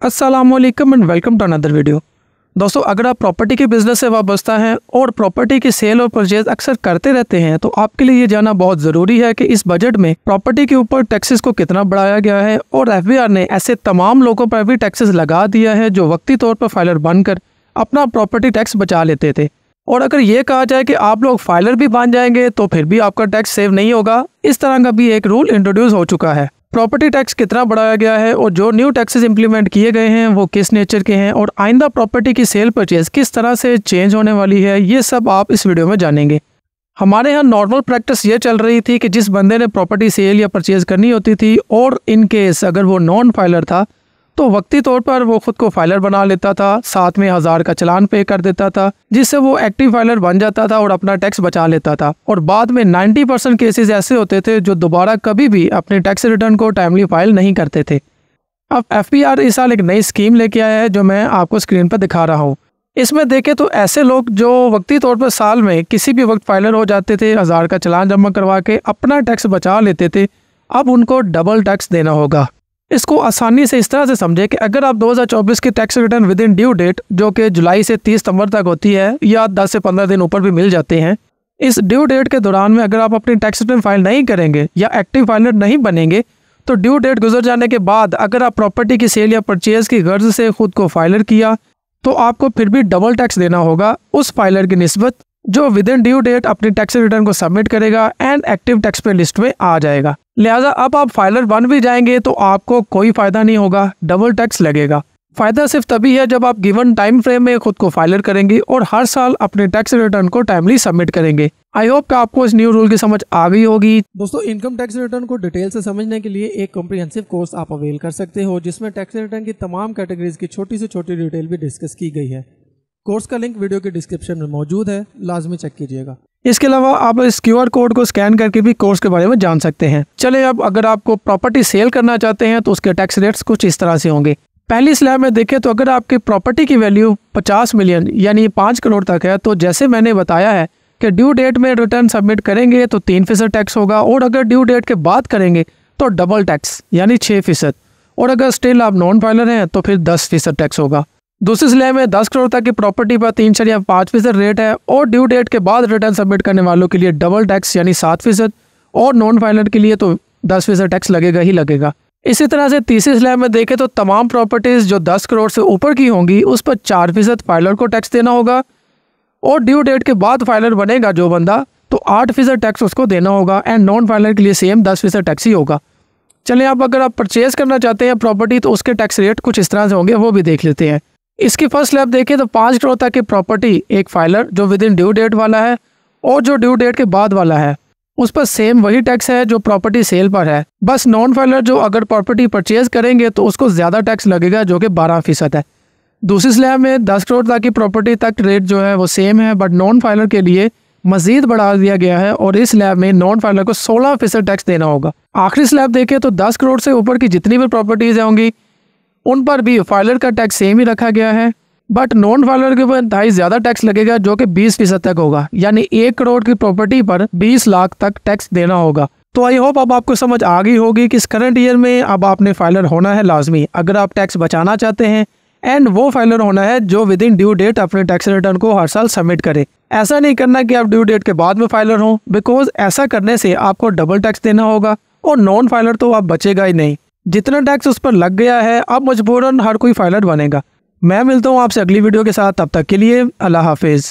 अस्सलामुअलैकुम and welcome to another video. दोस्तों, अगर आप प्रॉपर्टी के बिजनेस से वाबस्ता हैं और प्रॉपर्टी की सेल और परचेज अक्सर करते रहते हैं तो आपके लिए ये जानना बहुत ज़रूरी है कि इस बजट में प्रॉपर्टी के ऊपर टैक्सेस को कितना बढ़ाया गया है और एफबीआर ने ऐसे तमाम लोगों पर भी टैक्सेस लगा दिया है जो वक्ती तौर पर फाइलर बनकर अपना प्रॉपर्टी टैक्स बचा लेते थे। और अगर ये कहा जाए कि आप लोग फाइलर भी बन जाएंगे तो फिर भी आपका टैक्स सेव नहीं होगा, इस तरह का भी एक रूल इंट्रोड्यूस हो चुका है। प्रॉपर्टी टैक्स कितना बढ़ाया गया है और जो न्यू टैक्सेस इंप्लीमेंट किए गए हैं वो किस नेचर के हैं और आइंदा प्रॉपर्टी की सेल परचेज किस तरह से चेंज होने वाली है, ये सब आप इस वीडियो में जानेंगे। हमारे यहाँ नॉर्मल प्रैक्टिस ये चल रही थी कि जिस बंदे ने प्रॉपर्टी सेल या परचेज करनी होती थी और इन केस अगर वो नॉन फाइलर था तो वक्ती तौर पर वो खुद को फाइलर बना लेता था, साथ में 1000 का चालान पे कर देता था जिससे वो एक्टिव फाइलर बन जाता था और अपना टैक्स बचा लेता था। और बाद में 90% केसेस ऐसे होते थे जो दोबारा कभी भी अपने टैक्स रिटर्न को टाइमली फाइल नहीं करते थे। अब एफबीआर इस साल एक नई स्कीम लेके आया है जो मैं आपको स्क्रीन पर दिखा रहा हूँ। इसमें देखें तो ऐसे लोग जो वक्ती तौर पर साल में किसी भी वक्त फाइलर हो जाते थे, 1000 का चालान जमा करवा के अपना टैक्स बचा लेते थे, अब उनको डबल टैक्स देना होगा। इसको आसानी से इस तरह से समझे कि अगर आप 2024 की tax return within due date जो कि जुलाई से 30 सितंबर तक होती है या 10 से 15 दिन ऊपर भी मिल जाते हैं, इस ड्यू डेट के दौरान में अगर आप अपनी टैक्स रिटर्न फाइल नहीं करेंगे या एक्टिव फाइलर नहीं बनेंगे तो ड्यू डेट गुजर जाने के बाद अगर आप प्रॉपर्टी की सेल या परचेज की गर्ज से खुद को फाइलर किया तो आपको फिर भी डबल टैक्स देना होगा उस फाइलर की निस्बत जो विद इन ड्यू डेट अपनी टैक्स रिटर्न को सबमिट करेगा एंड एक्टिव टैक्स पे लिस्ट में आ जाएगा। लिहाजा अब आप फाइलर बन भी जाएंगे तो आपको कोई फायदा नहीं होगा, डबल टैक्स लगेगा। फायदा सिर्फ तभी है जब आप गिवन टाइम फ्रेम में खुद को फाइलर करेंगे और हर साल अपने टैक्स रिटर्न को टाइमली सबमिट करेंगे। आई होप कि आपको इस न्यू रूल की समझ आ गई होगी। दोस्तों, इनकम टैक्स रिटर्न को डिटेल से समझने के लिए एक कॉम्प्रिहेंसिव कोर्स आप अवेल कर सकते हो जिसमें टैक्स रिटर्न की तमाम कैटेगरीज की छोटी से छोटी डिटेल भी डिस्कस की गई है। कोर्स का लिंक वीडियो के डिस्क्रिप्शन में मौजूद है, लाजमी चेक कीजिएगा। इसके अलावा आप इस QR कोड को स्कैन करके भी कोर्स के बारे में जान सकते हैं। चले अब अगर आपको प्रॉपर्टी सेल करना चाहते हैं तो उसके टैक्स रेट्स कुछ इस तरह से होंगे। पहली स्लैब में देखें तो अगर आपकी प्रॉपर्टी की वैल्यू 50 मिलियन यानी 5 करोड़ तक है तो जैसे मैंने बताया है कि ड्यू डेट में रिटर्न सबमिट करेंगे तो 3% टैक्स होगा और अगर ड्यू डेट के बाद करेंगे तो डबल टैक्स यानी 6%, और अगर स्टिल आप नॉन फाइलर हैं तो फिर 10% टैक्स होगा। दूसरी स्लैब में 10 करोड़ तक की प्रॉपर्टी पर 3.5% रेट है और ड्यू डेट के बाद रिटर्न सबमिट करने वालों के लिए डबल टैक्स यानी 7% और नॉन फाइलर के लिए तो 10% टैक्स लगेगा ही लगेगा। इसी तरह से तीसरी स्लैब में देखें तो तमाम प्रॉपर्टीज जो 10 करोड़ से ऊपर की होंगी उस पर 4% फाइलर को टैक्स देना होगा और ड्यू डेट के बाद फाइलर बनेगा जो बंदा तो 8% टैक्स उसको देना होगा एंड नॉन फाइलर के लिए सेम 10% टैक्स ही होगा। चलिए अब अगर आप परचेज करना चाहते हैं प्रॉपर्टी तो उसके टैक्स रेट कुछ इस तरह से होंगे, वो भी देख लेते हैं। इसकी फर्स्ट स्लैब देखें तो 5 करोड़ तक की प्रॉपर्टी एक फाइलर जो विद इन ड्यू डेट वाला है और जो ड्यू डेट के बाद वाला है उस पर सेम वही टैक्स है जो प्रॉपर्टी सेल पर है, बस नॉन फाइलर जो अगर प्रॉपर्टी परचेज करेंगे तो उसको ज़्यादा टैक्स लगेगा जो कि 12% है। दूसरी स्लैब में 10 करोड़ तक की प्रॉपर्टी तक रेट जो है वो सेम है बट नॉन फाइलर के लिए मजीद बढ़ा दिया गया है और इस स्लैब में नॉन फाइलर को 16% टैक्स देना होगा। आखिरी स्लैब देखें तो 10 करोड़ से ऊपर की जितनी भी प्रॉपर्टीज होंगी उन पर भी फाइलर का टैक्स सेम ही रखा गया है बट नॉन फाइलर के ऊपर इंतहाई ज़्यादा टैक्स लगेगा जो कि 20% तक होगा, यानी 1 करोड़ की प्रॉपर्टी पर 20 लाख तक टैक्स देना होगा। तो आई होप अब आपको समझ आ गई होगी कि इस करंट ईयर में अब आपने फाइलर होना है लाजमी अगर आप टैक्स बचाना चाहते हैं एंड वो फाइलर होना है जो विद इन ड्यू डेट अपने टैक्स रिटर्न को हर साल सबमिट करे। ऐसा नहीं करना कि आप ड्यू डेट के बाद में फाइलर हों, बिकॉज ऐसा करने से आपको डबल टैक्स देना होगा और नॉन फाइलर तो आप बचेगा ही नहीं। जितना टैक्स उस पर लग गया है अब मजबूरन हर कोई फाइलर बनेगा। मैं मिलता हूँ आपसे अगली वीडियो के साथ, तब तक के लिए अल्लाह हाफिज़।